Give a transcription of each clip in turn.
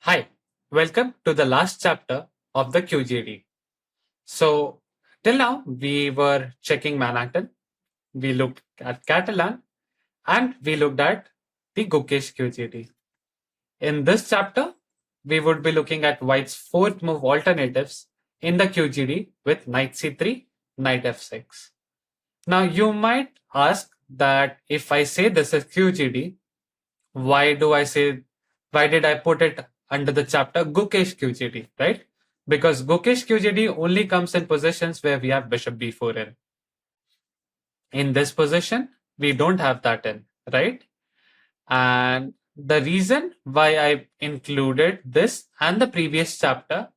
Hi, welcome to the last chapter of the QGD. So, till now, we were checking Manhattan, we looked at Catalan, and we looked at the Gukesh QGD. In this chapter, we would be looking at White's fourth move alternatives in the QGD with Knight C3, Knight F6. Now, you might ask that if I say this is QGD, why do I say, why did I put it under the chapter Gukesh QGD, right? Because Gukesh QGD only comes in positions where we have bishop b4 in. In this position, we don't have that in, right? And the reason why I included this and the previous chapter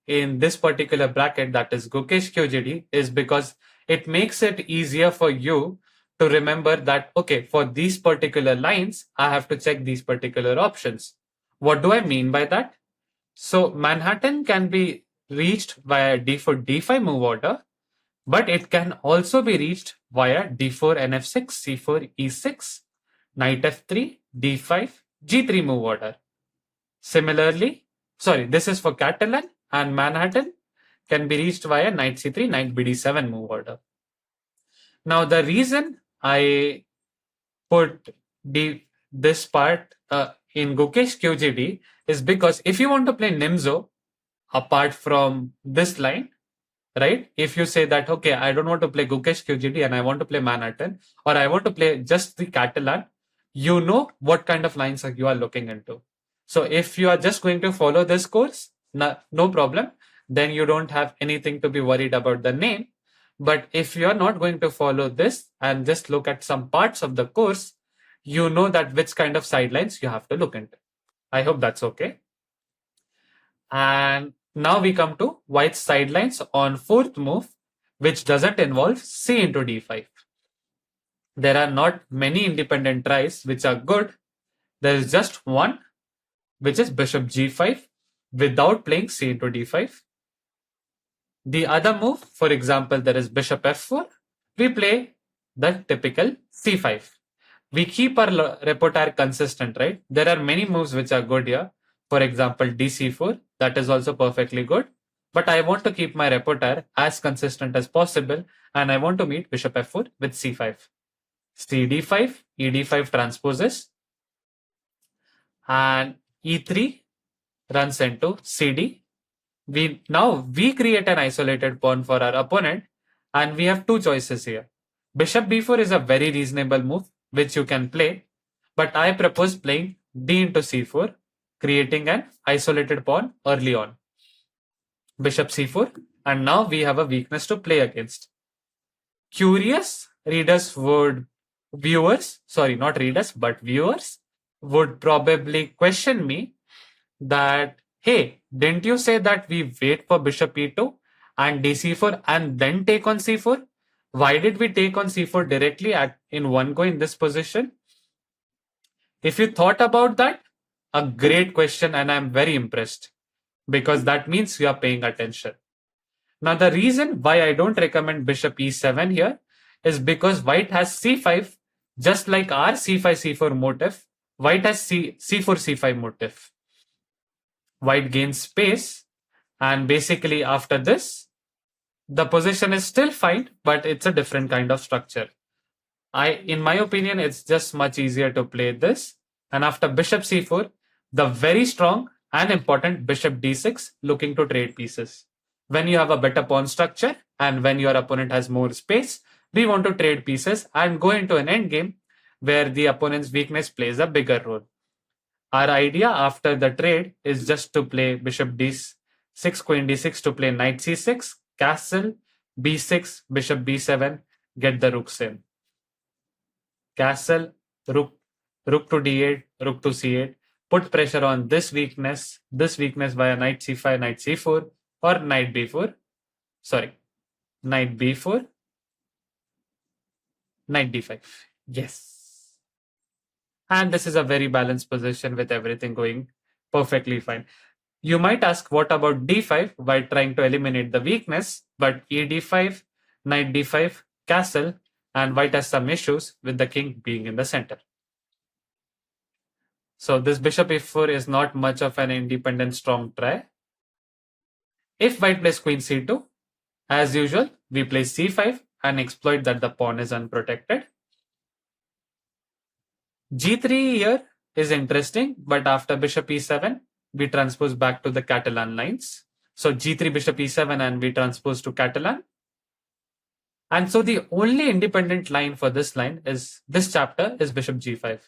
in this particular bracket, that is Gukesh QGD, is because it makes it easier for you to remember that, okay, for these particular lines, I have to check these particular options. What do I mean by that? So Manhattan can be reached via d4, d5 move order, but it can also be reached via d4, nf6, c4, e6, knight f3, d5, g3 move order. Similarly, this is for Catalan, and Manhattan can be reached via knight c3, knight bd7 move order. Now, the reason I put this part in Gukesh QGD is because if you want to play Nimzo apart from this line, right? If you say that, okay, I don't want to play Gukesh QGD and I want to play Manhattan, or I want to play just the Catalan, you know what kind of lines you are looking into. So if you are just going to follow this course, no problem. Then you don't have anything to be worried about the name. But if you are not going to follow this and just look at some parts of the course, you know that which kind of sidelines you have to look into. I hope that's okay. And now we come to White's sidelines on fourth move, which doesn't involve c into d5. There are not many independent tries which are good. There is just one, which is bishop g5 without playing c into d5. The other move, for example, there is bishop f4. We play the typical c5. We keep our repertoire consistent, right? There are many moves which are good here. For example, dc4, that is also perfectly good. But I want to keep my repertoire as consistent as possible, and I want to meet bishop f4 with c5. cd5, ed5 transposes, and e3 runs into cd. We create an isolated pawn for our opponent, and we have two choices here. Bishop b4 is a very reasonable move which you can play, but I propose playing d into c4, creating an isolated pawn early on. Bishop c4, and now we have a weakness to play against. Curious readers would viewers, sorry, not readers, but viewers would probably question me that, hey, didn't you say that we wait for bishop e2 and dc4 and then take on c4? Why did we take on c4 directly in one go in this position? If you thought about that, a great question, and I'm very impressed because that means you are paying attention. Now, the reason why I don't recommend bishop e7 here is because white has c5, just like our c5 c4 motif. White has c4 c5 motif. White gains space, and basically after this, the position is still fine, but it's a different kind of structure. In my opinion, it's just much easier to play this. And after bishop c4, the very strong and important bishop d6 looking to trade pieces. When you have a better pawn structure and when your opponent has more space, we want to trade pieces and go into an endgame where the opponent's weakness plays a bigger role. Our idea after the trade is just to play bishop d6, queen d6 to play knight c6, castle, b6, bishop b7, get the rooks in. Castle, rook to d8, rook to c8, put pressure on this weakness via knight c5, knight c4, or knight b4. Knight b4, knight d5. Yes. And this is a very balanced position with everything going perfectly fine. You might ask, what about d5 while trying to eliminate the weakness? But e d5, knight d5, castle, and white has some issues with the king being in the center. So this bishop e4 is not much of an independent strong try. If white plays queen c2, as usual, we play c5 and exploit that the pawn is unprotected. g3 here is interesting, but after bishop e7, we transpose back to the Catalan lines. So g3 bishop e7 and we transpose to Catalan. And so the only independent line for this line is this chapter is bishop g5.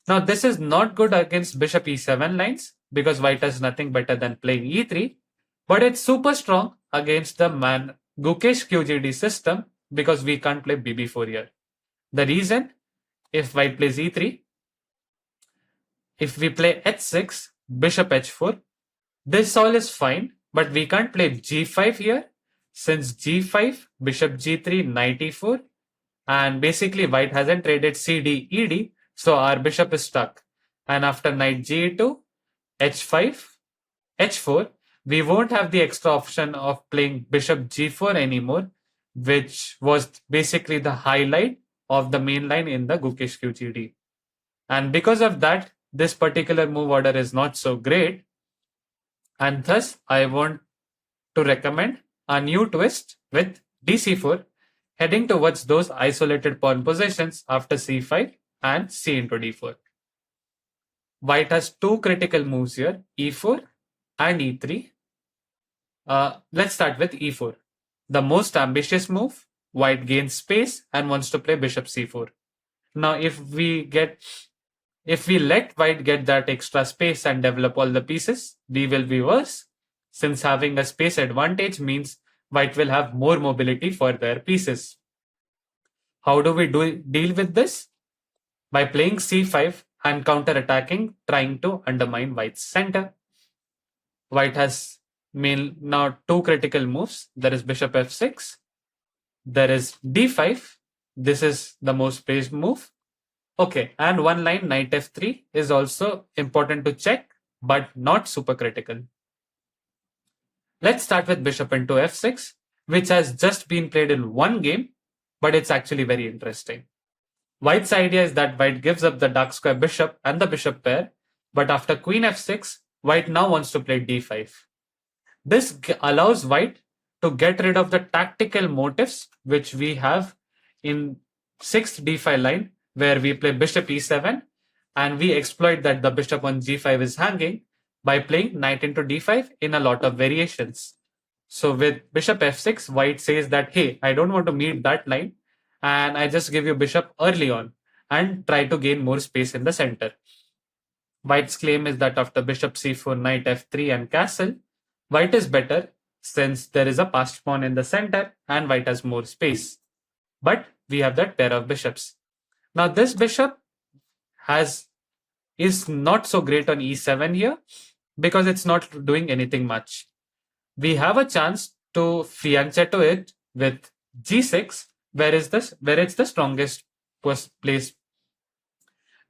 Now this is not good against bishop e7 lines because white has nothing better than playing e3, but it's super strong against the Gukesh QGD system because we can't play bb4 here. The reason, if white plays e3, if we play h6, bishop h4, this all is fine, but we can't play g5 here since g5, bishop g3, knight e4, and basically white hasn't traded cd, ed, so our bishop is stuck. And after knight g2, h5, h4, we won't have the extra option of playing bishop g4 anymore, which was basically the highlight of the main line in the Gukesh QGD. And because of that, this particular move order is not so great. And thus, I want to recommend a new twist with dc4, heading towards those isolated pawn positions after c5 and c into d4. White has two critical moves here, e4 and e3. Let's start with e4. The most ambitious move, white gains space and wants to play bishop c4. Now, if we let white get that extra space and develop all the pieces, we will be worse, since having a space advantage means white will have more mobility for their pieces. How do we deal with this? By playing c5 and counter-attacking, trying to undermine white's center. White has now two critical moves. There is bishop f6. There is d5. This is the most praised move. Okay, and one line, knight f3, is also important to check, but not super critical. Let's start with bishop into f6, which has just been played in one game, but it's actually very interesting. White's idea is that white gives up the dark square bishop and the bishop pair, but after queen f6, white now wants to play d5. This allows white to get rid of the tactical motifs which we have in 6th d5 line, where we play bishop e7 and we exploit that the bishop on g5 is hanging by playing knight into d5 in a lot of variations. So with bishop f6, white says that, hey, I don't want to meet that line, and I just give you bishop early on and try to gain more space in the center. White's claim is that after bishop c4, knight f3 and castle, white is better since there is a passed pawn in the center and white has more space. But we have that pair of bishops. Now this bishop is not so great on e7 here because it's not doing anything much. We have a chance to fianchetto it with g6, where it's the strongest place.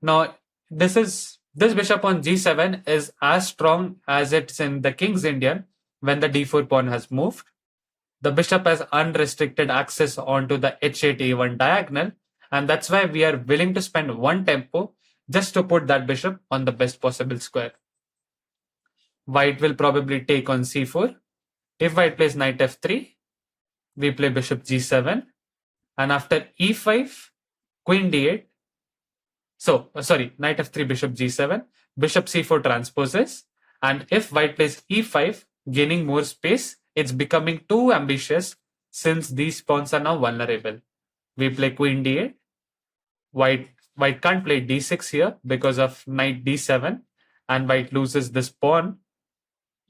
Now this bishop on g7 is as strong as it's in the King's Indian when the d4 pawn has moved. The bishop has unrestricted access onto the h8 a1 diagonal, and that's why we are willing to spend one tempo just to put that bishop on the best possible square. White will probably take on c4. If white plays knight f3, we play bishop g7, and after e5, queen d8. Knight f3, bishop g7, bishop c4 transposes, and if white plays e5, gaining more space, it's becoming too ambitious since these pawns are now vulnerable. We play queen d8. White can't play d6 here because of knight d7, and white loses this pawn.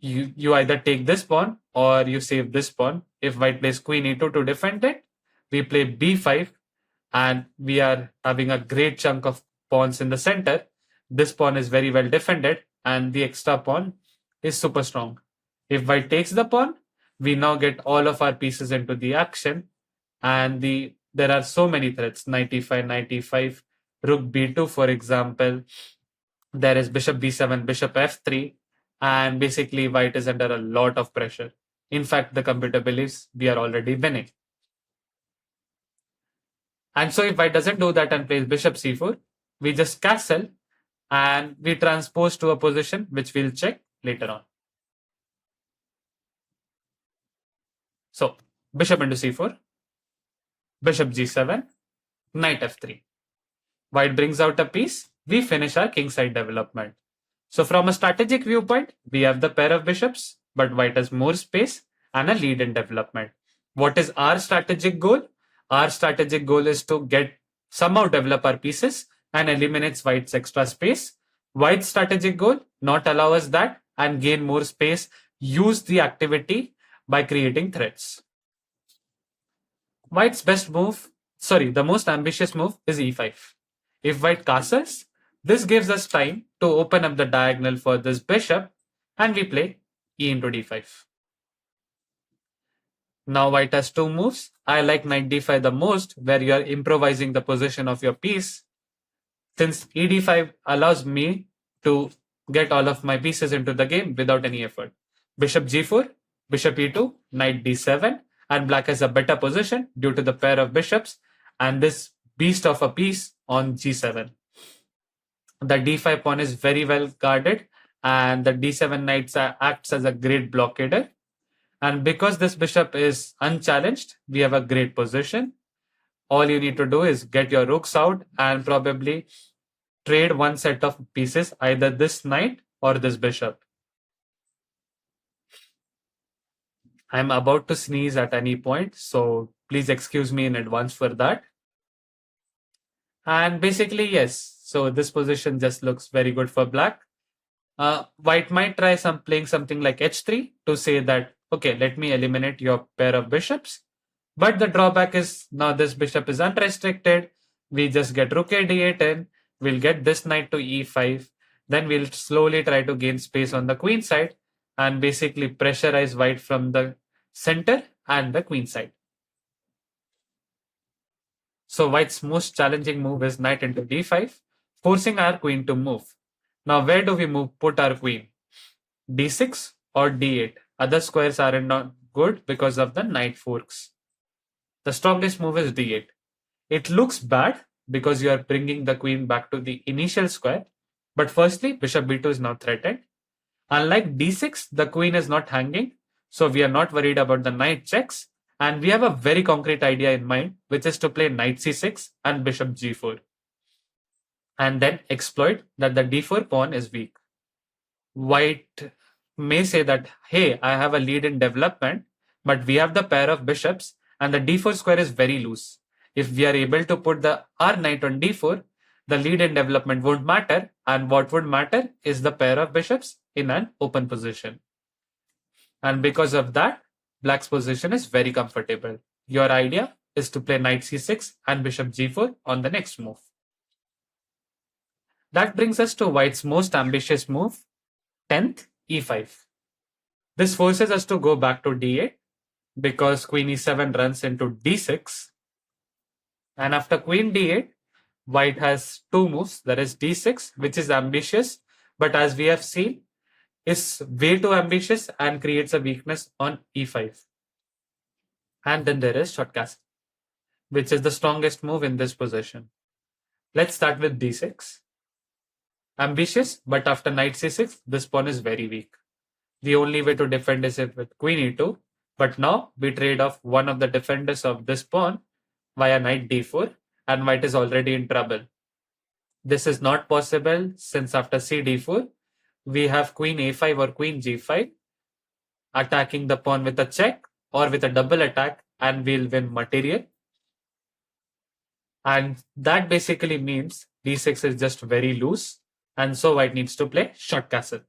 You either take this pawn or you save this pawn. If white plays queen e2 to defend it, we play b5, and we are having a great chunk of pawns in the center. This pawn is very well defended, and the extra pawn is super strong. If white takes the pawn, we now get all of our pieces into the action, and there are so many threats: knight e5, rook b2, for example. There is bishop b7, bishop f3, and basically white is under a lot of pressure. In fact, the computer believes we are already winning. And so if white doesn't do that and plays bishop c4, we just castle, and we transpose to a position which we'll check later on. So bishop into c4, bishop g7, knight f3. White brings out a piece, we finish our kingside development. So from a strategic viewpoint, we have the pair of bishops, but white has more space and a lead in development. What is our strategic goal? Our strategic goal is to somehow develop our pieces and eliminates white's extra space. White's strategic goal, not allow us that and gain more space, use the activity by creating threats. White's the most ambitious move is e5. If white castles, this gives us time to open up the diagonal for this bishop and we play e into d5. Now white has two moves. I like knight d5 the most, where you are improvising the position of your piece. Since e d5 allows me to get all of my pieces into the game without any effort. Bishop g4, bishop e2, knight d7, and black has a better position due to the pair of bishops and this beast of a piece on g7. The d5 pawn is very well guarded and the d7 knight acts as a great blockader. And because this bishop is unchallenged, we have a great position. All you need to do is get your rooks out and probably trade one set of pieces, either this knight or this bishop. I'm about to sneeze at any point, so please excuse me in advance for that. And basically, yes, so this position just looks very good for black. White might try playing something like h3 to say that, okay, let me eliminate your pair of bishops. But the drawback is now this bishop is unrestricted. We just get rook a d8 in. We'll get this knight to e5. Then we'll slowly try to gain space on the queen side and basically pressurize white from the center and the queen side. So white's most challenging move is knight into d5, forcing our queen to move. Now where do we put our queen? d6 or d8? Other squares aren't not good because of the knight forks. The strongest move is d8. It looks bad because you are bringing the queen back to the initial square. But firstly, bishop b2 is now threatened. Unlike d6, the queen is not hanging. So we are not worried about the knight checks. And we have a very concrete idea in mind, which is to play knight c6 and bishop g4. And then exploit that the d4 pawn is weak. White may say that, hey, I have a lead in development, but we have the pair of bishops and the d4 square is very loose. If we are able to put our knight on d4, the lead in development won't matter, and what would matter is the pair of bishops in an open position. And because of that, black's position is very comfortable. Your idea is to play knight c6 and bishop g4 on the next move. That brings us to white's most ambitious move, 10th, e5. This forces us to go back to d8 because queen e7 runs into d6. And after queen d8, white has two moves. There is d6, which is ambitious, but as we have seen, is way too ambitious and creates a weakness on e5. And then there is short castle, which is the strongest move in this position. Let's start with d6. Ambitious, but after knight c6, this pawn is very weak. The only way to defend is with queen e2, but now we trade off one of the defenders of this pawn via knight d4, and white is already in trouble. This is not possible since after cd4, we have queen a5 or queen g5 attacking the pawn with a check or with a double attack, and we'll win material. And that basically means d6 is just very loose, and so white needs to play short castle.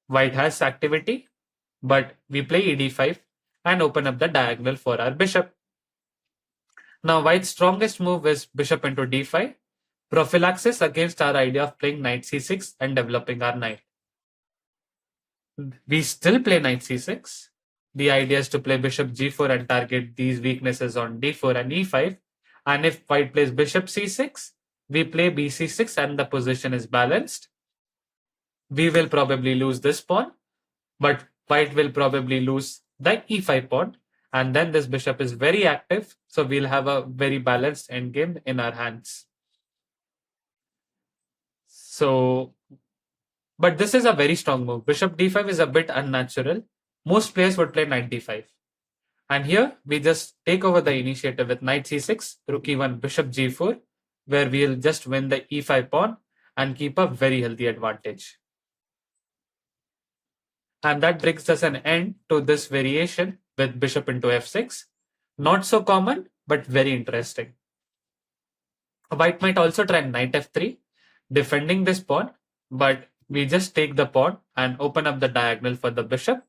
White has activity, but we play ed5 and open up the diagonal for our bishop. Now white's strongest move is bishop into d5, prophylaxis against our idea of playing knight c6 and developing our knight. We still play knight c6. The idea is to play bishop g4 and target these weaknesses on d4 and e5. And if white plays bishop c6, we play bc6 and the position is balanced. We will probably lose this pawn, but white will probably lose the e5 pawn. And then this bishop is very active, so we'll have a very balanced endgame in our hands. So, but this is a very strong move. Bishop d5 is a bit unnatural. Most players would play knight d5. And here we just take over the initiative with knight c6, rook e1, bishop g4, where we'll just win the e5 pawn and keep a very healthy advantage. And that brings us an end to this variation with bishop into f6. Not so common, but very interesting. White might also try knight f3, defending this pawn, but we just take the pawn and open up the diagonal for the bishop.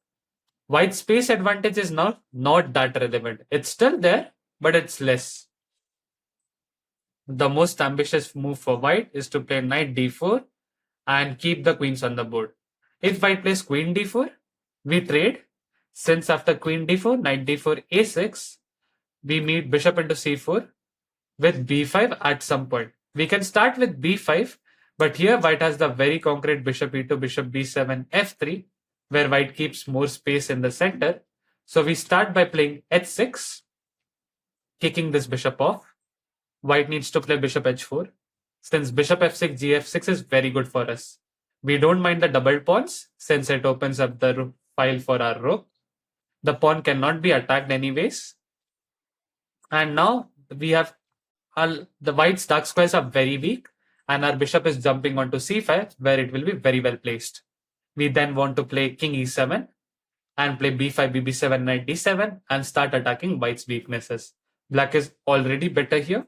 White's space advantage is now not that relevant. It's still there, but it's less. The most ambitious move for white is to play knight d4 and keep the queens on the board. If white plays queen d4, we trade. Since after queen d4, knight d4, a6, we meet bishop into c4 with b5 at some point. We can start with b5, but here white has the very concrete bishop e2, bishop b7, f3, where white keeps more space in the center. So we start by playing h6, kicking this bishop off. White needs to play bishop h4. Since bishop f6, gf6 is very good for us. We don't mind the double pawns since it opens up the file for our rook. The pawn cannot be attacked anyways. And now we have the white's dark squares are very weak and our bishop is jumping onto c5 where it will be very well placed. We then want to play king e7 and play b5, bb7, knight d7 and start attacking white's weaknesses. Black is already better here.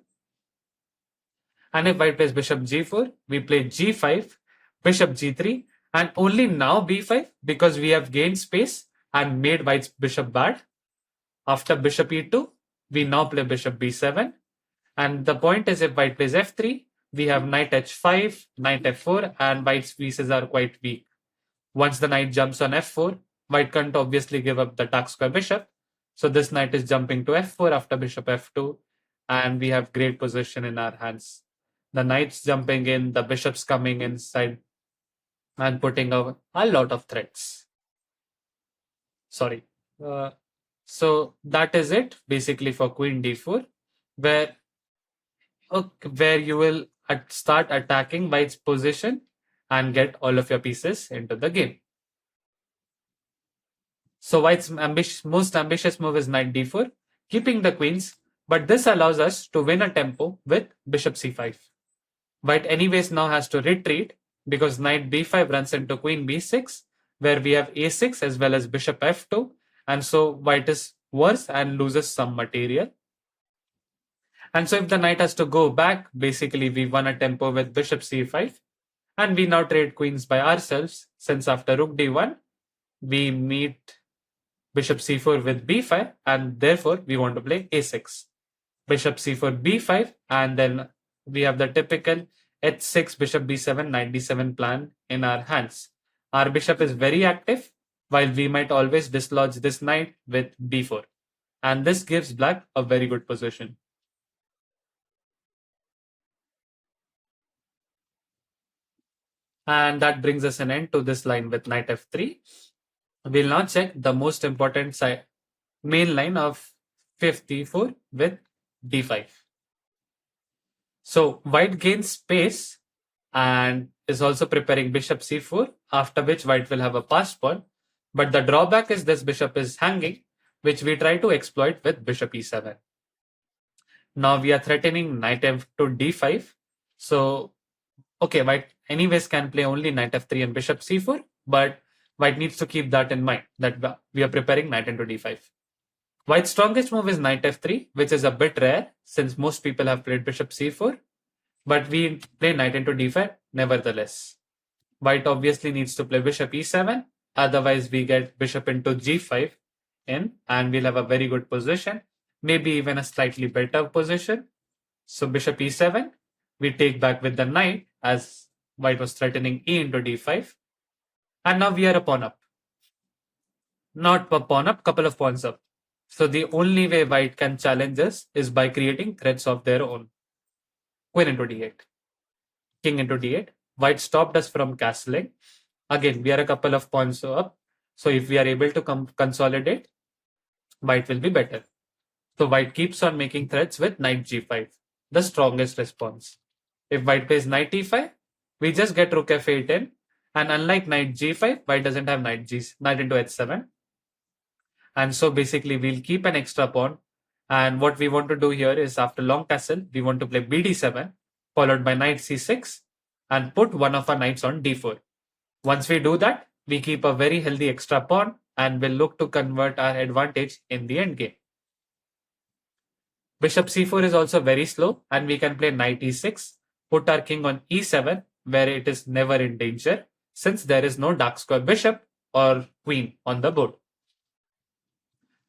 And if white plays bishop g4, we play g5, bishop g3 and only now b5 because we have gained space and made white's bishop bad. After bishop e2, we now play bishop b7. And the point is if white plays f3, we have knight h5, knight f4 and white's pieces are quite weak. Once the knight jumps on f4, white can't obviously give up the dark square bishop. So this knight is jumping to f4 after bishop f2 and we have great position in our hands. The knight's jumping in, the bishop's coming inside and putting a lot of threats. Sorry. So that is it basically for queen d4, where you will start attacking white's position and get all of your pieces into the game. So white's most ambitious move is knight d4, keeping the queens, but this allows us to win a tempo with bishop c5. White anyways now has to retreat because knight b5 runs into queen b6, where we have a6 as well as bishop f2, and so white is worse and loses some material. And so if the knight has to go back, basically we won a tempo with bishop c5, and we now trade queens by ourselves, since after rook d1, we meet bishop c4 with b5, and therefore we want to play a6. Bishop c4, b5, and then we have the typical h6, bishop b7, knight d7 plan in our hands. Our bishop is very active, while we might always dislodge this knight with b4. And this gives black a very good position. And that brings us an end to this line with knight f3. We'll now check the most important main line of fifth d4 with d5. So white gains space and is also preparing bishop c4, after which white will have a passed pawn. But the drawback is this bishop is hanging, which we try to exploit with bishop e7. Now we are threatening knight f to d5. So, okay, white anyways can play only knight f3 and bishop c4, but white needs to keep that in mind, that we are preparing knight into d5. White's strongest move is knight f3, which is a bit rare since most people have played bishop c4, but we play knight into d5 nevertheless. White obviously needs to play bishop e7, otherwise we get bishop into g5 in, and we'll have a very good position, maybe even a slightly better position. So bishop e7, we take back with the knight as white was threatening e into d5. And now we are a pawn up. Not a pawn up, couple of pawns up. So the only way white can challenge us is by creating threats of their own. Queen into d8. King into d8. White stopped us from castling. Again, we are a couple of pawns up. So if we are able to consolidate, white will be better. So white keeps on making threats with knight g5, the strongest response. If white plays knight e5, we just get rook f8 in, and unlike knight g5, white doesn't have knight into h7. And so basically we'll keep an extra pawn. And what we want to do here is after long castle, we want to play bd7, followed by knight c6, and put one of our knights on d4. Once we do that, we keep a very healthy extra pawn and will look to convert our advantage in the endgame. Bishop c4 is also very slow, and we can play knight e6, put our king on e7, where it is never in danger, since there is no dark square bishop or queen on the board.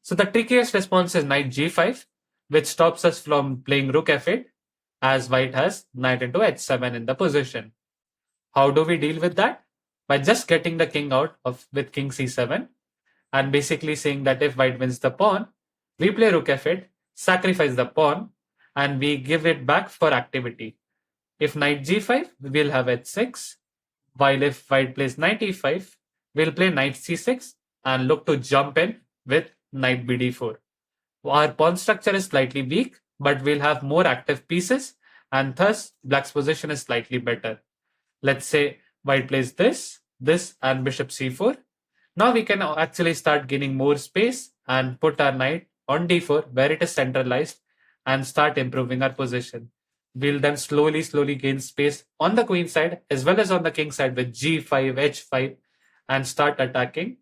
So the trickiest response is knight g5, which stops us from playing rook f8, as white has knight into h7 in the position. How do we deal with that? By just getting the king out with king c7, and basically saying that if white wins the pawn, we play rook f8, sacrifice the pawn, and we give it back for activity. If knight g5, we'll have h6, while if white plays knight e5, we'll play knight c6 and look to jump in with knight bd4. Our pawn structure is slightly weak, but we'll have more active pieces, and thus black's position is slightly better. Let's say white plays this, and bishop c4. Now we can actually start gaining more space and put our knight on d4 where it is centralized and start improving our position. We'll then slowly gain space on the queen side as well as on the king side with g5, h5, and start attacking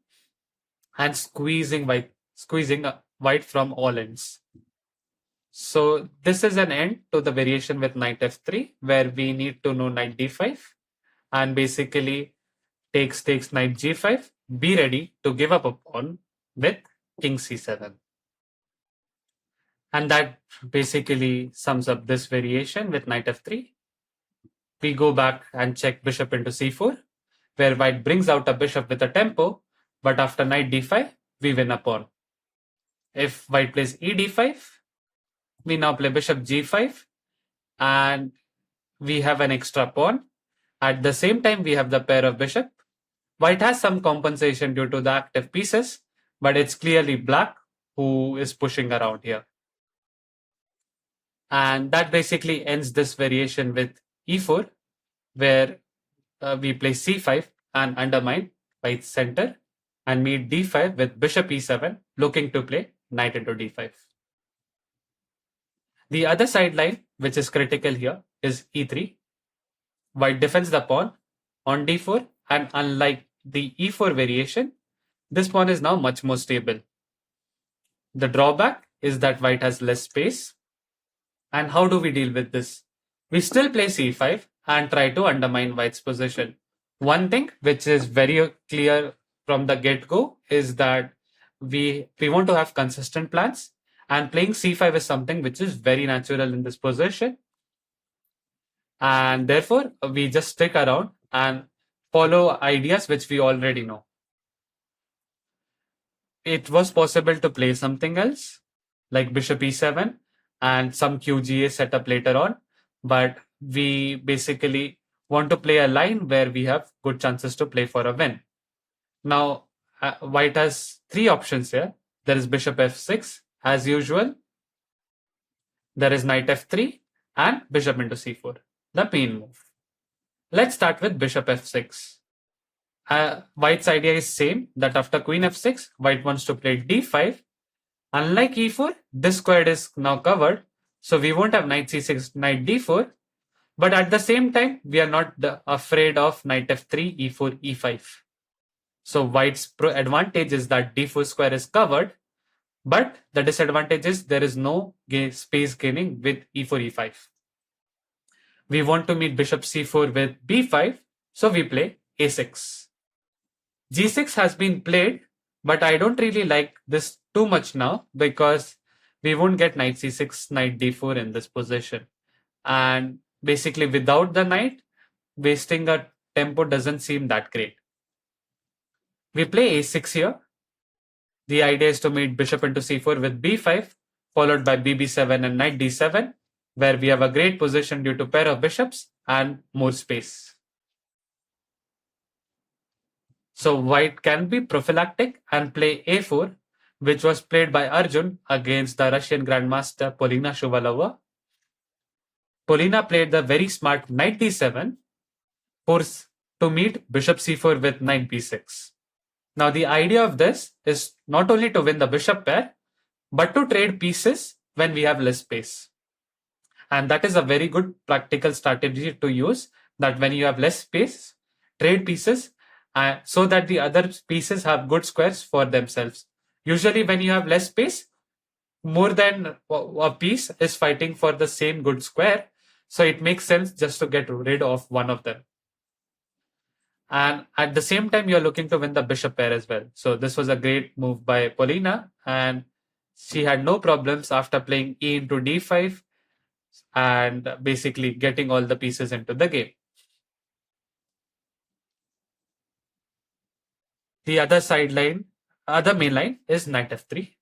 and squeezing white from all ends. So this is an end to the variation with knight f3, where we need to know knight d5 and basically takes knight g5, be ready to give up a pawn with king c7. And that basically sums up this variation with knight f3. We go back and check bishop into c4, where white brings out a bishop with a tempo, but after knight d5, we win a pawn. If white plays e d5, we now play bishop g5, and we have an extra pawn. At the same time, we have the pair of bishop. White has some compensation due to the active pieces, but it's clearly black who is pushing around here. And that basically ends this variation with e4, where we play c5 and undermine white's center, and meet d5 with bishop e7, looking to play knight into d5. The other sideline, which is critical here, is e3. White defends the pawn on d4, and unlike the e4 variation, this pawn is now much more stable. The drawback is that white has less space. And how do we deal with this? We still play c5 and try to undermine white's position. One thing which is very clear from the get-go is that we want to have consistent plans, and playing c5 is something which is very natural in this position. And therefore, we just stick around and follow ideas which we already know. It was possible to play something else, like bishop e7 and some QGA setup later on, but we basically want to play a line where we have good chances to play for a win. Now, white has three options here. There is bishop f6, as usual. There is knight f3 and bishop into c4, the main move. Let's start with bishop f6. White's idea is same, that after queen f6, white wants to play d5. Unlike e4, this square is now covered, so we won't have knight c6, knight d4. But at the same time, we are not afraid of knight f3, e4, e5. So white's advantage is that d4 square is covered, but the disadvantage is there is no space gaining with e4, e5. We want to meet bishop c4 with b5, so we play a6. g6 has been played, but I don't really like this too much now because we won't get knight c6, knight d4 in this position. And basically without the knight, wasting a tempo doesn't seem that great. We play a6 here. The idea is to meet bishop into c4 with b5, followed by bb7 and knight d7, where we have a great position due to pair of bishops and more space. So white can be prophylactic and play a4, which was played by Arjun against the Russian Grandmaster Polina Shuvalova. Polina played the very smart knight d7. force to meet bishop c4 with knight b6. Now the idea of this is not only to win the bishop pair, but to trade pieces when we have less space. And that is a very good practical strategy to use, that when you have less space, trade pieces so that the other pieces have good squares for themselves. Usually when you have less space, more than a piece is fighting for the same good square. So it makes sense just to get rid of one of them. And at the same time, you're looking to win the bishop pair as well. So this was a great move by Polina, and she had no problems after playing e into d5 and basically getting all the pieces into the game. The other main line is knight f3.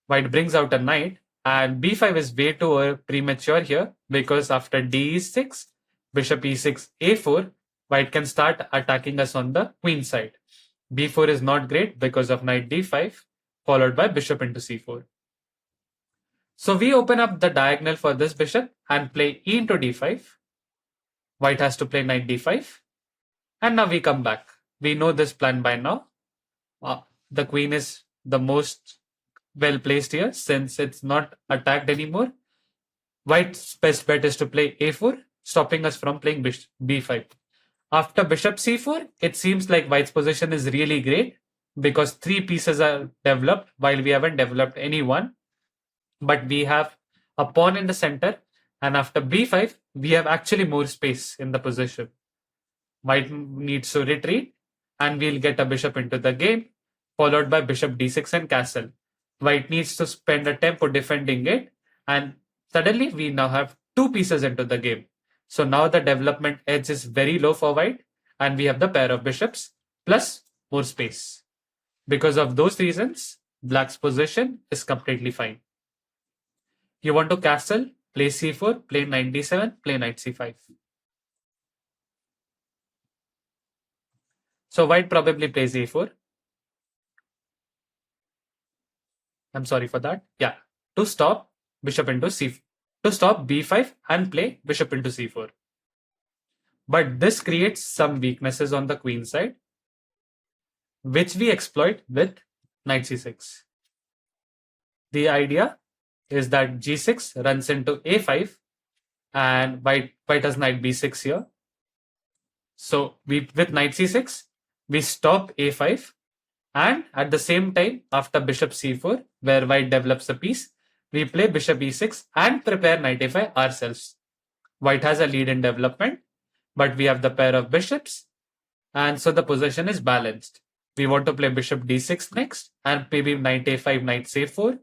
White brings out a knight, and b5 is way too premature here, because after d6, bishop e6, a4, white can start attacking us on the queen side. b4 is not great because of knight d5, followed by bishop into c4. So we open up the diagonal for this bishop and play e into d5. White has to play knight d5. And now we come back. We know this plan by now. The queen is the most well placed here since it's not attacked anymore. White's best bet is to play a4, stopping us from playing b5. After bishop c4, it seems like white's position is really great because three pieces are developed while we haven't developed any one. But we have a pawn in the center, and after b5, we have actually more space in the position. White needs to retreat, and we'll get a bishop into the game, followed by bishop d6 and castle. White needs to spend a tempo defending it, and suddenly we now have two pieces into the game. So now the development edge is very low for white, and we have the pair of bishops plus more space. Because of those reasons, black's position is completely fine. You want to castle, play c4, play knight d7, play knight c5. So white probably plays a4. I'm sorry for that. Yeah, to stop bishop into c4. To stop b5 and play bishop into c4. But this creates some weaknesses on the queen side, which we exploit with knight c6. The idea is that g6 runs into a5, and white has knight b6 here. So with knight c6, we stop a5, and at the same time, after bishop c4, where white develops a piece, we play bishop e6 and prepare knight a5 ourselves. White has a lead in development, but we have the pair of bishops, and so the position is balanced. We want to play bishop d6 next, and maybe knight a5, knight c4,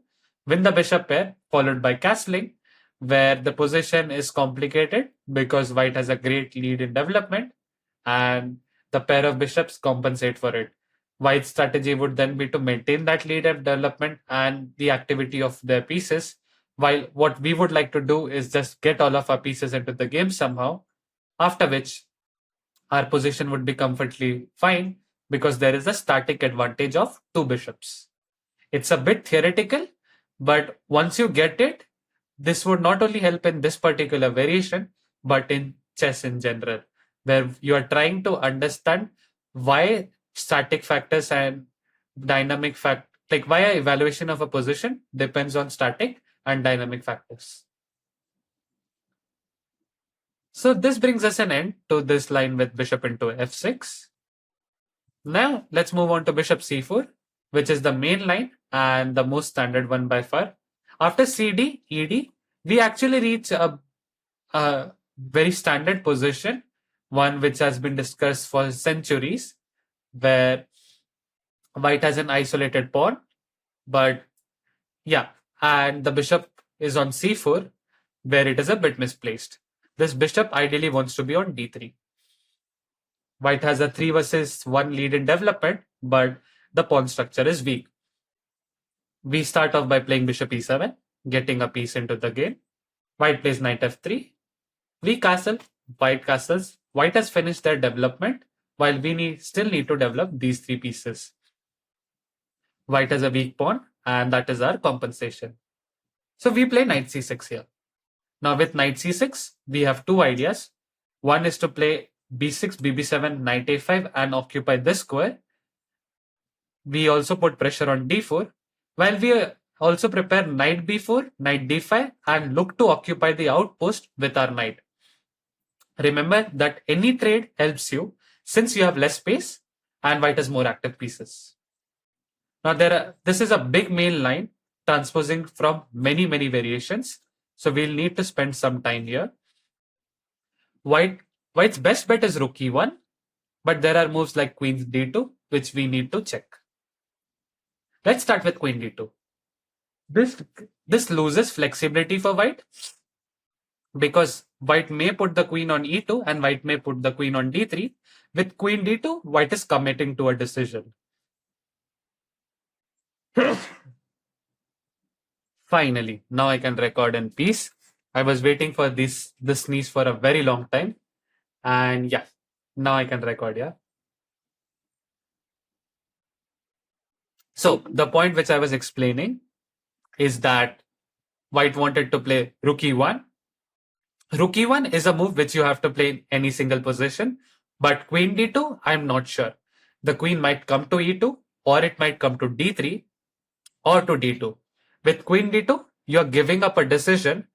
win the bishop pair, followed by castling, where the position is complicated because white has a great lead in development, and the pair of bishops compensate for it. White's strategy would then be to maintain that lead of development and the activity of their pieces, while what we would like to do is just get all of our pieces into the game somehow, after which our position would be comfortably fine because there is a static advantage of two bishops. It's a bit theoretical, but once you get it, this would not only help in this particular variation, but in chess in general, where you are trying to understand why static factors and dynamic like why an evaluation of a position depends on static and dynamic factors. So this brings us an end to this line with bishop into f6. Now let's move on to bishop c4, which is the main line and the most standard one by far. After cd, ed, we actually reach a very standard position, one which has been discussed for centuries, where white has an isolated pawn, but yeah, and the bishop is on c4, where it is a bit misplaced. This bishop ideally wants to be on d3. White has a 3 versus 1 lead in development, but the pawn structure is weak. We start off by playing bishop e7, getting a piece into the game. White plays knight f3. We castle, white castles. White has finished their development, while we still need to develop these three pieces. White has a weak pawn, and that is our compensation. So we play knight c6 here. Now with knight c6, we have two ideas. One is to play b6, bb7, knight a5 and occupy this square, we also put pressure on d4, while we also prepare knight b4, knight d5 and look to occupy the outpost with our knight. Remember that any trade helps you since you have less space and white has more active pieces. Now this is a big main line transposing from many variations. So we'll need to spend some time here. White's best bet is rook e1, but there are moves like queen d2, which we need to check. Let's start with queen d2. This loses flexibility for white because white may put the queen on e2 and white may put the queen on d3. With queen d2, white is committing to a decision. Finally, now I can record in peace. I was waiting for this sneeze for a very long time. And yeah, now I can record, yeah. So the point which I was explaining is that white wanted to play rook e1. Rook e1 is a move which you have to play in any single position, but queen d2, I'm not sure. The queen might come to e2 or it might come to d3 or to d2. With queen d2, you're giving up a decision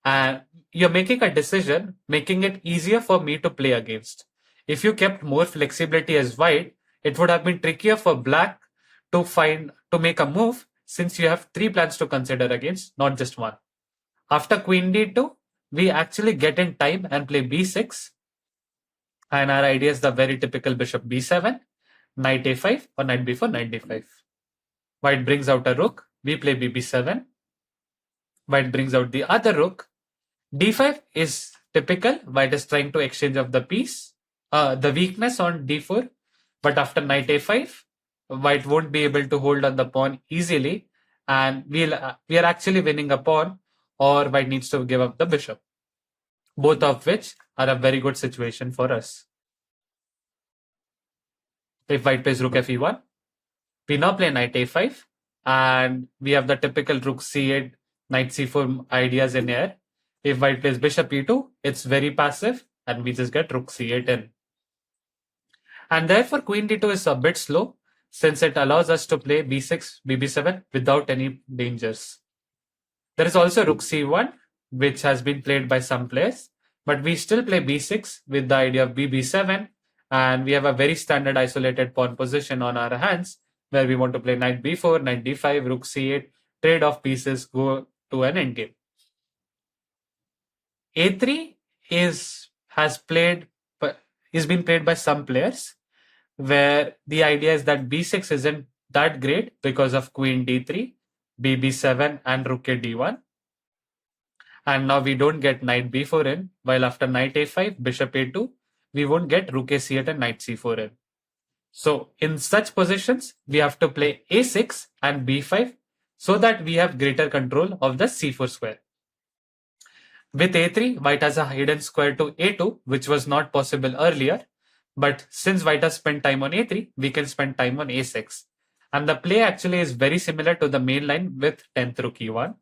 and you're making a decision, making it easier for me to play against. If you kept more flexibility as white, it would have been trickier for black to make a move since you have 3 plans to consider against, not just one. After queen d2, we actually get in time and play b6. And our idea is the very typical bishop b7, knight a5 or knight b4, knight d5. White brings out a rook, we play bb7. White brings out the other rook. d5 is typical. White is trying to exchange of the piece, the weakness on d4. But after knight a5, white won't be able to hold on the pawn easily. And we are actually winning a pawn, or white needs to give up the bishop. Both of which are a very good situation for us. If white plays rook fe1, we now play knight a5. And we have the typical rook c8, knight c4 ideas in here. If white plays bishop e2, it's very passive and we just get rook c8 in. And therefore queen d2 is a bit slow since it allows us to play b6, bb7 without any dangers. There is also rook c1, which has been played by some players, but we still play b6 with the idea of bb7, and we have a very standard isolated pawn position on our hands where we want to play knight b4, knight d5, rook c8, trade off pieces, go to an endgame. A3 is been played by some players where the idea is that b6 isn't that great because of queen d3, bb7 and rook a d1. And now we don't get knight b4 in, while after knight a5, bishop a2, we won't get rook a c8 and knight c4 in. So in such positions, we have to play a6 and b5 so that we have greater control of the c4 square. With a3, white has a hidden square to a2, which was not possible earlier. But since white has spent time on a3, we can spend time on a6. And the play actually is very similar to the main line with 10th rook e1.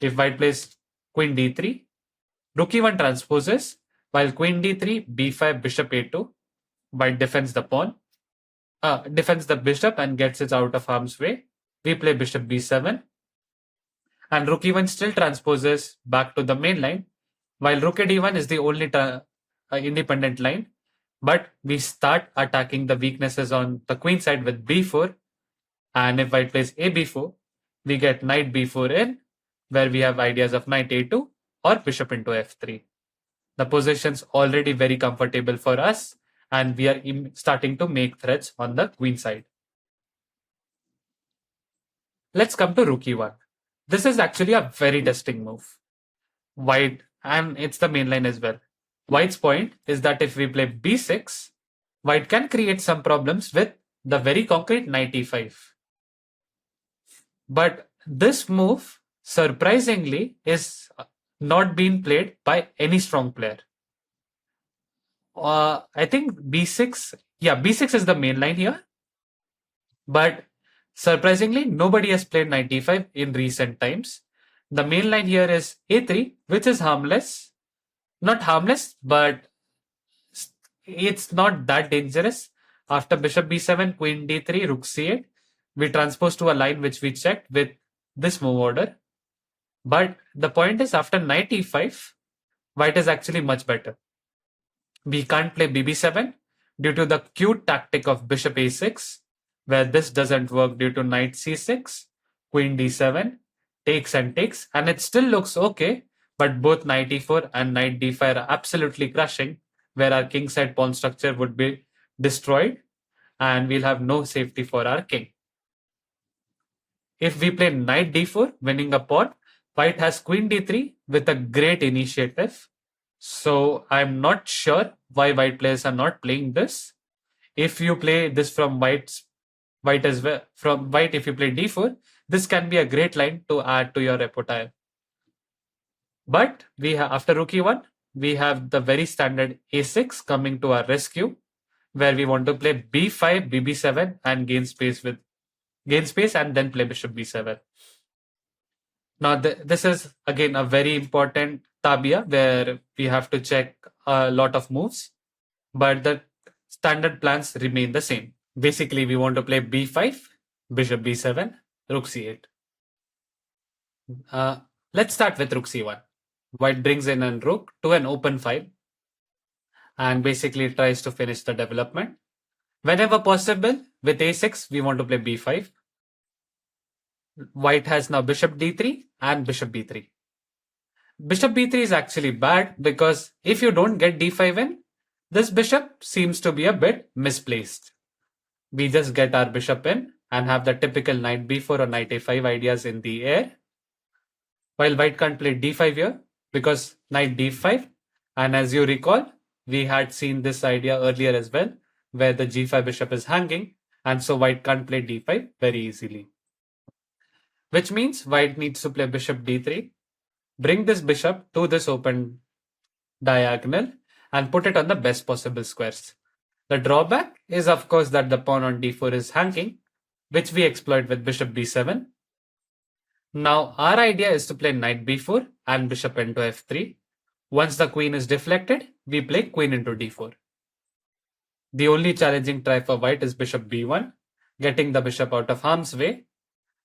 If white plays queen d3, rook e1 transposes, while queen d3, b5, bishop a2, white defends the pawn, defends the bishop and gets it out of harm's way. We play bishop b7, and rook e1 still transposes back to the main line, while rook a d1 is the only independent line. But we start attacking the weaknesses on the queen side with b4, and if white plays a b4, we get knight b4 in, where we have ideas of knight a2 or bishop into f3. The position's already very comfortable for us, and we are starting to make threats on the queen side. Let's come to rook e1. This is actually a very testing move. White, and it's the main line as well. White's point is that if we play b6, white can create some problems with the very concrete knight e5. But this move, surprisingly, is not being played by any strong player. I think b6, b6 is the main line here. But surprisingly, nobody has played knight e5 in recent times. The main line here is a3, which is harmless. Not harmless, but it's not that dangerous. After bishop b7, queen d3, rook c8, we transpose to a line which we checked with this move order. But the point is, after knight e5, white is actually much better. We can't play bb7 due to the cute tactic of bishop a6, where this doesn't work due to knight c6, queen d7, takes and takes, and it still looks okay, but both knight e4 and knight d5 are absolutely crushing, where our king side pawn structure would be destroyed, and we'll have no safety for our king. If we play knight d4, winning a pawn, white has queen d3 with a great initiative. So I'm not sure why white players are not playing this. If you play this from white as well, from white, if you play d4, this can be a great line to add to your repertoire. But we have, after rook e1, we have the very standard a6 coming to our rescue, where we want to play b5, bb7, and gain space and then play bishop b7. Now, this is again a very important tabia where we have to check a lot of moves, but the standard plans remain the same. Basically, we want to play b5, bishop b7, rook c8. Let's start with rook c1. White brings in a rook to an open file and basically tries to finish the development. Whenever possible, with a6, we want to play b5. White has now bishop d3 and bishop b3. Bishop b3 is actually bad because if you don't get d5 in, this bishop seems to be a bit misplaced. We just get our bishop in and have the typical knight b4 or knight a5 ideas in the air. While white can't play d5 here because knight d5. And as you recall, we had seen this idea earlier as well, where the g5 bishop is hanging, and so white can't play d5 very easily. Which means white needs to play bishop d3, bring this bishop to this open diagonal, and put it on the best possible squares. The drawback is, of course, that the pawn on d4 is hanging, which we exploit with bishop b7. Now, our idea is to play knight b4 and bishop into f3. Once the queen is deflected, we play queen into d4. The only challenging try for white is bishop b1, getting the bishop out of harm's way.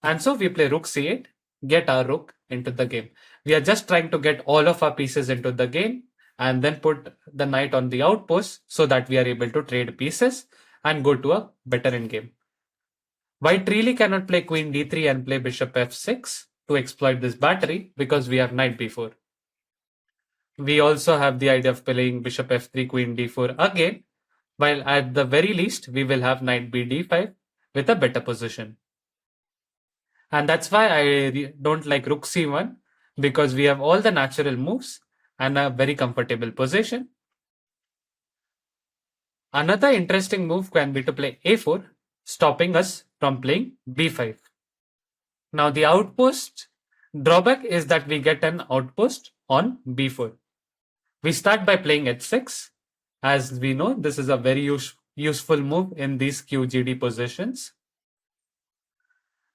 And so we play rook c8, get our rook into the game. We are just trying to get all of our pieces into the game and then put the knight on the outpost so that we are able to trade pieces and go to a better endgame. White really cannot play queen d3 and play bishop f6 to exploit this battery because we have knight b4. We also have the idea of playing bishop f3, queen d4 again, while at the very least we will have knight b d5 with a better position. And that's why I don't like rook c1, because we have all the natural moves and a very comfortable position. Another interesting move can be to play a4, stopping us from playing b5. Now the outpost drawback is that we get an outpost on b4. We start by playing h6. As we know, this is a very useful move in these QGD positions.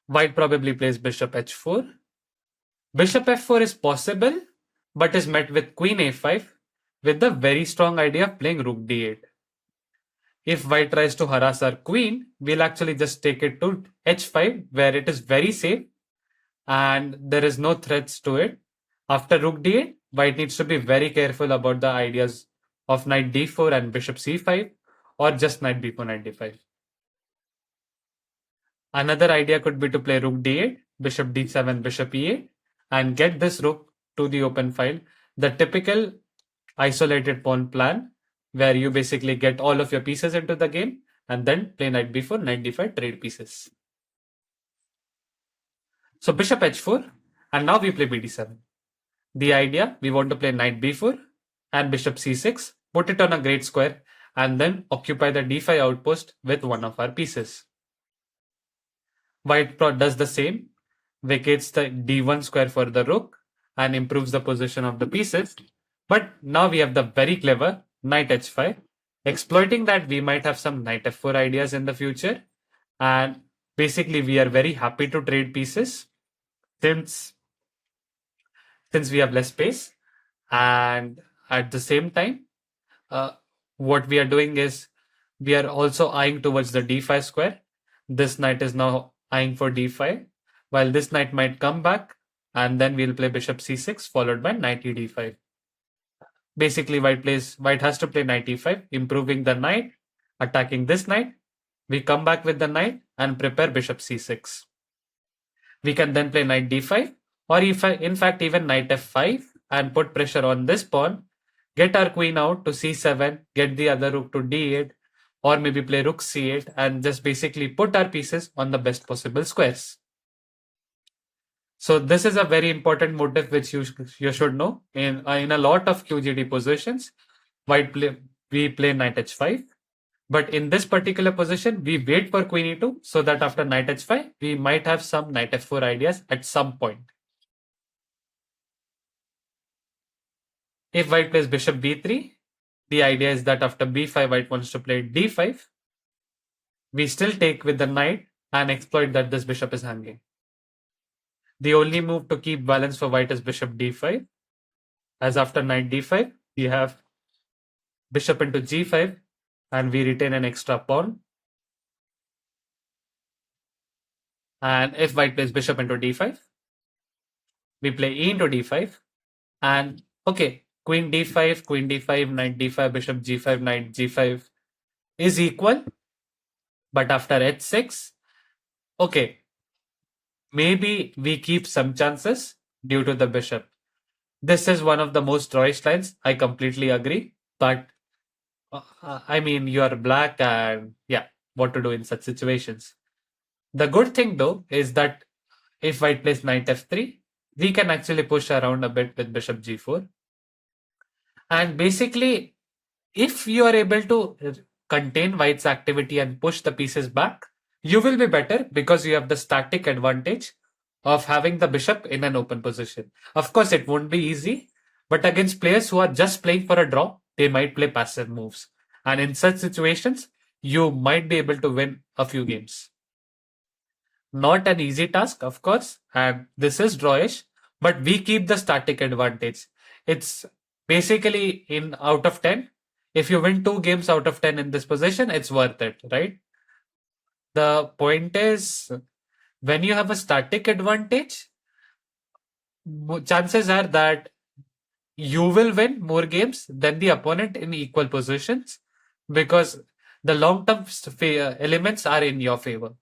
White probably plays bishop h4. Bishop f4 is possible, but is met with queen a5 with the very strong idea of playing rook d8. If white tries to harass our queen, we'll actually just take it to h5, where it is very safe and there is no threats to it. After rook d8, white needs to be very careful about the ideas of knight d4 and bishop c5, or just knight b4, knight d5. Another idea could be to play rook d8, bishop d7, bishop e8, and get this rook to the open file. The typical isolated pawn plan, where you basically get all of your pieces into the game and then play knight b4, knight d5, trade pieces. So bishop h4, and now we play bd7. The idea, we want to play knight b4 and bishop c6, put it on a great square, and then occupy the d5 outpost with one of our pieces. White does the same, vacates the d1 square for the rook and improves the position of the pieces. But now we have the very clever knight h5. Exploiting that, we might have some knight f4 ideas in the future. And basically, we are very happy to trade pieces since we have less space. And at the same time, what we are doing is we are also eyeing towards the d5 square. This knight is now eyeing for d5, while this knight might come back, and then we'll play bishop c6 followed by knight e d5. Basically, white has to play knight e5, improving the knight, attacking this knight. We come back with the knight and prepare bishop c6. We can then play knight d5, or if in fact even knight f5, and put pressure on this pawn, get our queen out to c7, get the other rook to d8, or maybe play rook c8, and just basically put our pieces on the best possible squares. So this is a very important motive which you should know. In a lot of QGD positions, we play knight h5. But in this particular position, we wait for queen e2 so that after knight h5, we might have some knight f4 ideas at some point. If white plays bishop b3, the idea is that after b5, white wants to play d5. We still take with the knight and exploit that this bishop is hanging. The only move to keep balance for white is bishop d5. As after knight d5, we have bishop into g5, and we retain an extra pawn. And if white plays bishop into d5, we play e into d5. And okay, queen d5, knight d5, bishop g5, knight g5 is equal. But after h6, okay, maybe we keep some chances due to the bishop. This is one of the most drawish lines. I completely agree. But I mean, you are black, and yeah, what to do in such situations. The good thing though is that if white plays knight f3, we can actually push around a bit with bishop g4. And basically, if you are able to contain white's activity and push the pieces back, you will be better because you have the static advantage of having the bishop in an open position. Of course, it won't be easy, but against players who are just playing for a draw, they might play passive moves. And in such situations, you might be able to win a few games. Not an easy task, of course, and this is drawish, but we keep the static advantage. It's basically in out of 10. If you win 2 games out of 10 in this position, it's worth it, right? The point is, when you have a static advantage, chances are that you will win more games than the opponent in equal positions because the long-term elements are in your favor.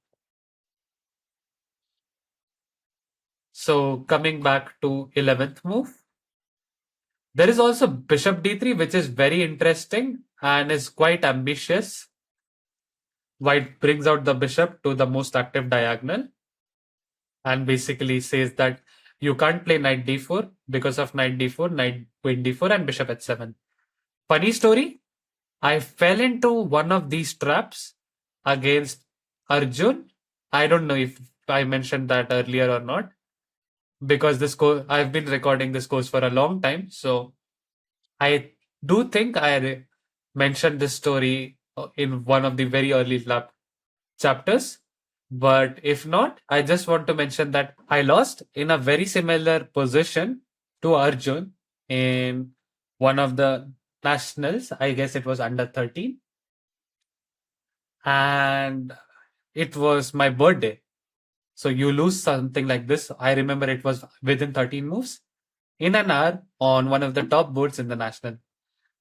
So coming back to 11th move, there is also bishop d3, which is very interesting and is quite ambitious. White brings out the bishop to the most active diagonal and basically says that you can't play knight d4 because of knight d4, knight queen d4, and bishop h7. Funny story, I fell into one of these traps against Arjun. I don't know if I mentioned that earlier or not, because this course I've been recording this course for a long time, so I do think I mentioned this story in one of the very early lab chapters. But if not, I just want to mention that I lost in a very similar position to Arjun in one of the nationals. I guess it was under 13. And it was my birthday. So you lose something like this. I remember it was within 13 moves in an hour on one of the top boards in the national.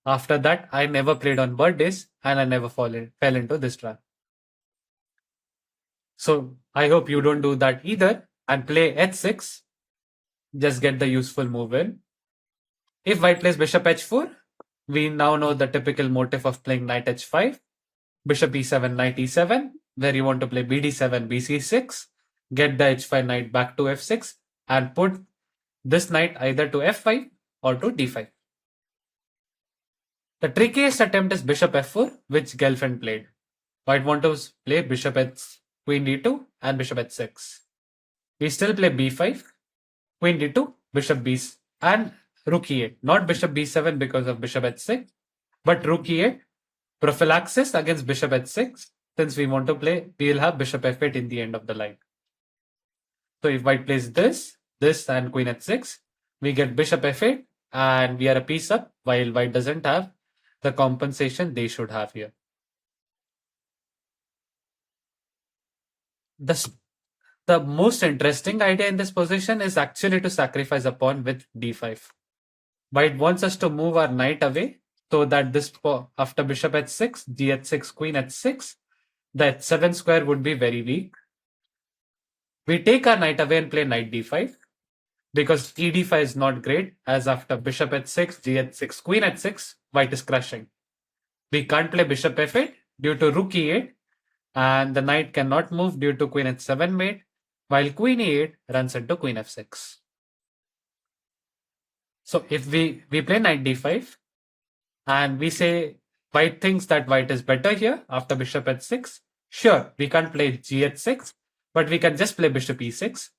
After that, I never played on birthdays and I never fell into this trap. So I hope you don't do that either and play h6. Just get the useful move in. If white plays bishop h4, we now know the typical motive of playing knight h5, bishop e7, knight e7, where you want to play bd7, bc6, get the h5 knight back to f6, and put this knight either to f5 or to d5. The trickiest attempt is bishop f4, which Gelfand played. White want to play bishop h, queen d2, and bishop h6. We still play b5, queen d2, bishop b, and rook e8. Not bishop b7 because of bishop h6, but rook e8, prophylaxis against bishop h6. Since we want to play, we will have bishop f8 in the end of the line. So if white plays this, and queen h6, we get bishop f8, and we are a piece up, while white doesn't have the compensation they should have here. The most interesting idea in this position is actually to sacrifice a pawn with d5. White wants us to move our knight away so that this after bishop h6, g6, queen h6, the h7 square would be very weak. We take our knight away and play knight d5 because ed5 is not great, as after bishop h6, g6, queen h6, white is crushing. We can't play bishop f8 due to rook e8, and the knight cannot move due to queen h7 mate, while queen e8 runs into queen f6. So if we play knight d5 and we say white thinks that white is better here after bishop h6, sure, we can't play g h6, but we can just play bishop e6,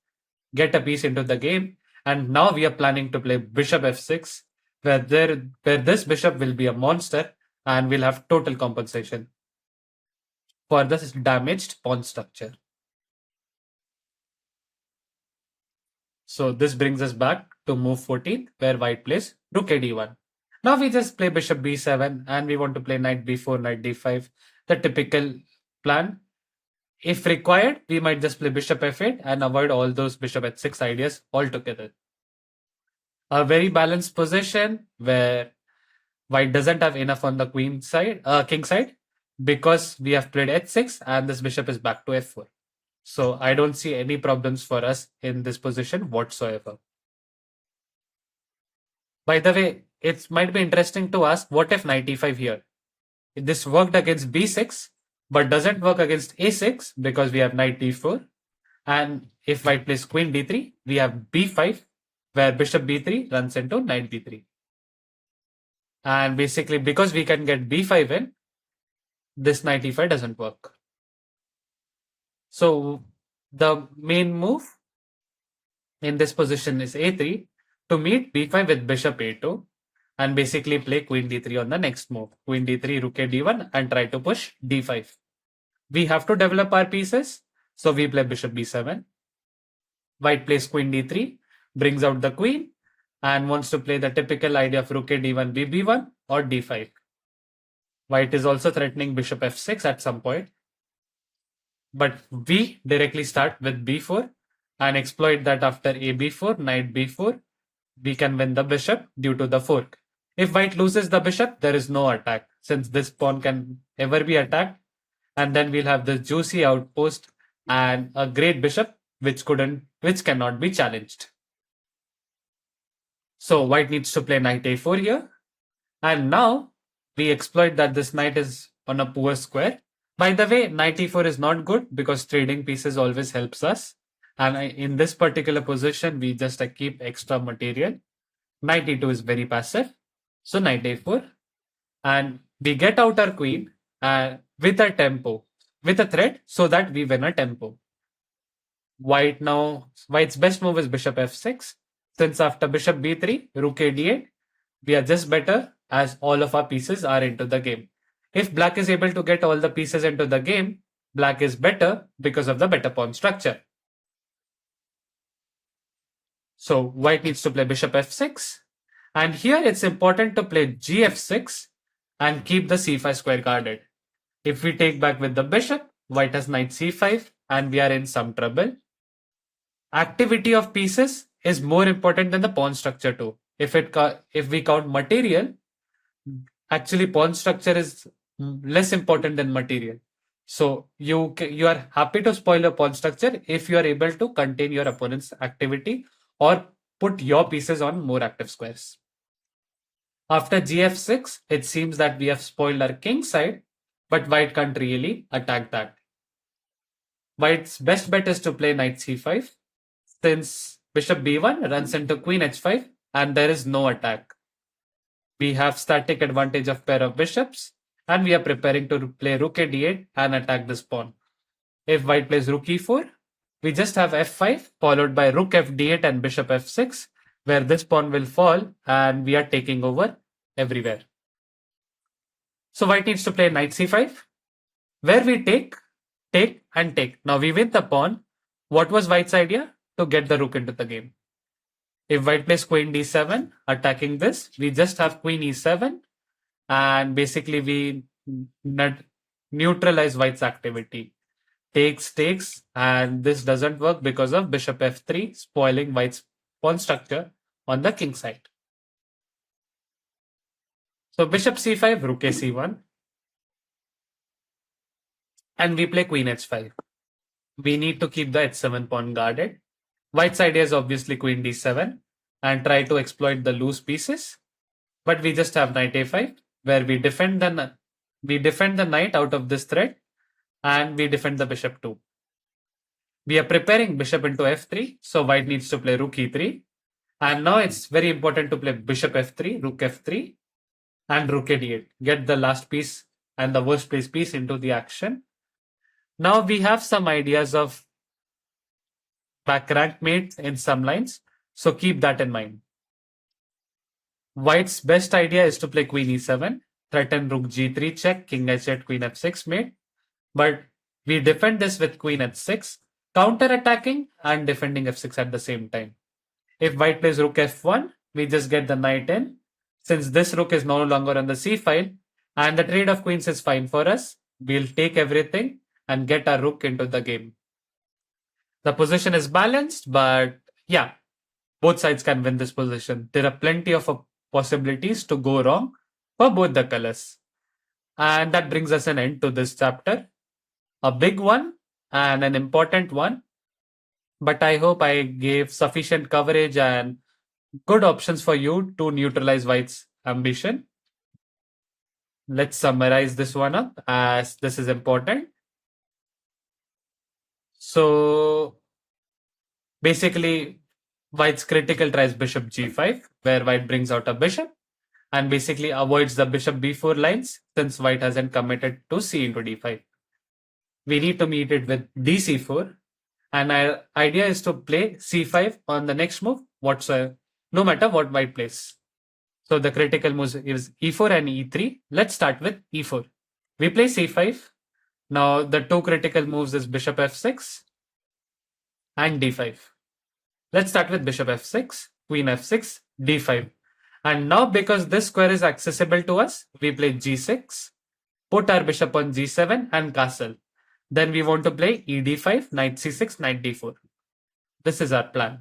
get a piece into the game, and now we are planning to play bishop f6, where this bishop will be a monster and we'll have total compensation for this damaged pawn structure. So this brings us back to move 14, where white plays rook a d1. Now we just play bishop b7 and we want to play knight b4, knight d5, the typical plan. If required, we might just play bishop f8 and avoid all those bishop h6 ideas altogether. A very balanced position where white doesn't have enough on the queen side, king side, because we have played h6 and this bishop is back to f4. So I don't see any problems for us in this position whatsoever. By the way, it might be interesting to ask, what if knight e5 here? This worked against b6, but doesn't work against a6 because we have knight d4. And if white plays queen d3, we have b5, where bishop b3 runs into knight d3. And basically, because we can get b5 in, this knight e5 doesn't work. So the main move in this position is a3 to meet b5 with bishop a2 and basically play queen d3 on the next move. Queen d3, rook a d1 and try to push d5. We have to develop our pieces, so we play bishop b7. White plays queen d3, brings out the queen and wants to play the typical idea of rook a d1, b1 or d5. White is also threatening bishop f6 at some point. But we directly start with b4 and exploit that after a b4, knight b4, we can win the bishop due to the fork. If white loses the bishop, there is no attack, since this pawn can ever be attacked. And then we'll have this juicy outpost and a great bishop which cannot be challenged. So white needs to play knight a4 here. And now we exploit that this knight is on a poor square. By the way, knight e4 is not good because trading pieces always helps us. And in this particular position, we just keep extra material. Knight e2 is very passive. So knight a4. And we get out our queen with a tempo, with a threat, so that we win a tempo. White's best move is bishop f6. Since after bishop b3, rook a d8, we are just better as all of our pieces are into the game. If black is able to get all the pieces into the game, black is better because of the better pawn structure. So white needs to play bishop f6. And here it's important to play gf6 and keep the c5 square guarded. If we take back with the bishop, white has knight c5 and we are in some trouble. Activity of pieces is more important than the pawn structure too. If we count material, actually pawn structure is less important than material. So you are happy to spoil a pawn structure if you are able to contain your opponent's activity or put your pieces on more active squares. After gf6, it seems that we have spoiled our king side, but white can't really attack that. White's best bet is to play knight c5, since bishop b1 runs into queen h5 and there is no attack. We have static advantage of pair of bishops and we are preparing to play rook a d8 and attack this pawn. If white plays rook e4, we just have f5 followed by rook f d8 and bishop f6, where this pawn will fall and we are taking over everywhere. So white needs to play knight c5, where we take, and take. Now we win the pawn. What was white's idea? To get the rook into the game. If white plays queen d7, attacking this, we just have queen e7 and basically we neutralize white's activity. Takes, and this doesn't work because of bishop f3 spoiling white's pawn structure on the king side. So bishop c5, rook a c1, and we play queen h5. We need to keep the h7 pawn guarded. White's idea is obviously queen d7 and try to exploit the loose pieces. But we just have knight a5 where we defend the knight out of this thread and we defend the bishop too. We are preparing bishop into f3, so white needs to play rook e3. And now it's very important to play bishop f3, rook f3, and rook a d8. Get the last piece and the worst place piece into the action. Now we have some ideas of back rank mates in some lines, so keep that in mind. White's best idea is to play queen e7, threaten rook g3 check, king h8, queen f6 mate. But we defend this with queen h6, counter-attacking and defending f6 at the same time. If white plays rook f1, we just get the knight in. Since this rook is no longer on the c file and the trade of queens is fine for us, we'll take everything and get our rook into the game. The position is balanced, but yeah, both sides can win this position. There are plenty of possibilities to go wrong for both the colors. And that brings us an end to this chapter. A big one and an important one. But I hope I gave sufficient coverage and good options for you to neutralize white's ambition. Let's summarize this one up as this is important. So basically, white's critical tries bishop g5, where white brings out a bishop and basically avoids the bishop b4 lines since white hasn't committed to c into d5. We need to meet it with dc4, and our idea is to play c5 on the next move, no matter what white plays. So the critical moves is e4 and e3. Let's start with e4. We play c5. Now the two critical moves is bishop f6 and d5. Let's start with bishop f6, queen f6, d5. And now because this square is accessible to us, we play g6, put our bishop on g7 and castle. Then we want to play e d5, knight c6, knight d4. This is our plan.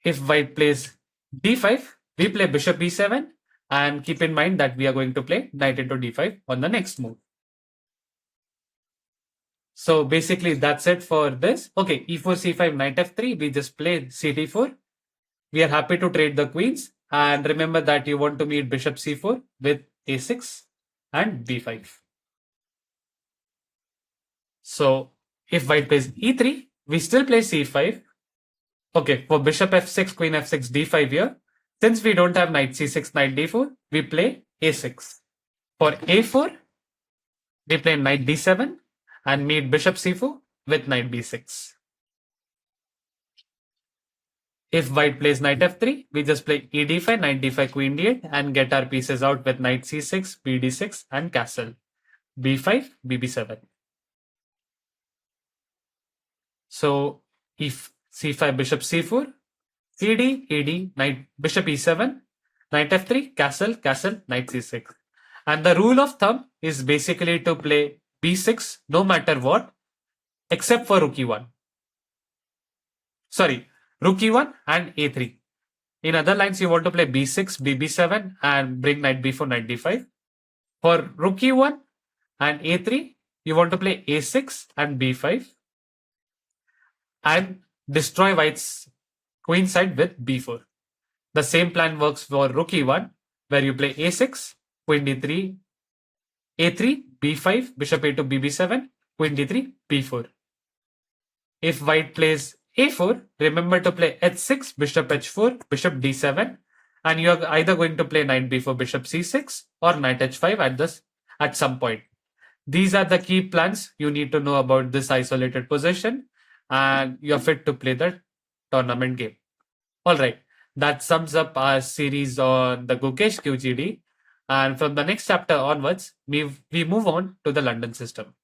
If white plays d5, we play bishop e7 and keep in mind that we are going to play knight into d5 on the next move. So basically that's it for this. Okay, e4, c5, knight f3, we just play c d4. We are happy to trade the queens and remember that you want to meet bishop c4 with a6 and b5. So if white plays e3, we still play c5. Okay, for bishop f6, queen f6, d5 here. Since we don't have knight c6, knight d4, we play a6. For a4, we play knight d7 and meet bishop c4 with knight b6. If white plays knight f3, we just play e d5, knight d5, queen d8 and get our pieces out with knight c6, bd6 and castle. b5, bb7. So if c5, bishop c4, cd, ed, knight, bishop e7, knight f3, castle, castle, knight c6. And the rule of thumb is basically to play b6 no matter what, except for rook e1. Sorry, rook e1 and a3. In other lines, you want to play b6, bb7 and bring knight b4, knight d5. For rook e1 and a3, you want to play a6 and b5 and destroy white's queen side with b4. The same plan works for rook e1, where you play a6, queen d3, a3, b5, bishop a2, bb7, queen d3, b4. If white plays a4, remember to play h6, bishop h4, bishop d7, and you are either going to play knight b4, bishop c6 or knight h5 at some point. These are the key plans you need to know about this isolated position, and you're fit to play the tournament game. All right, that sums up our series on the Gukesh QGD. And from the next chapter onwards, we move on to the London system.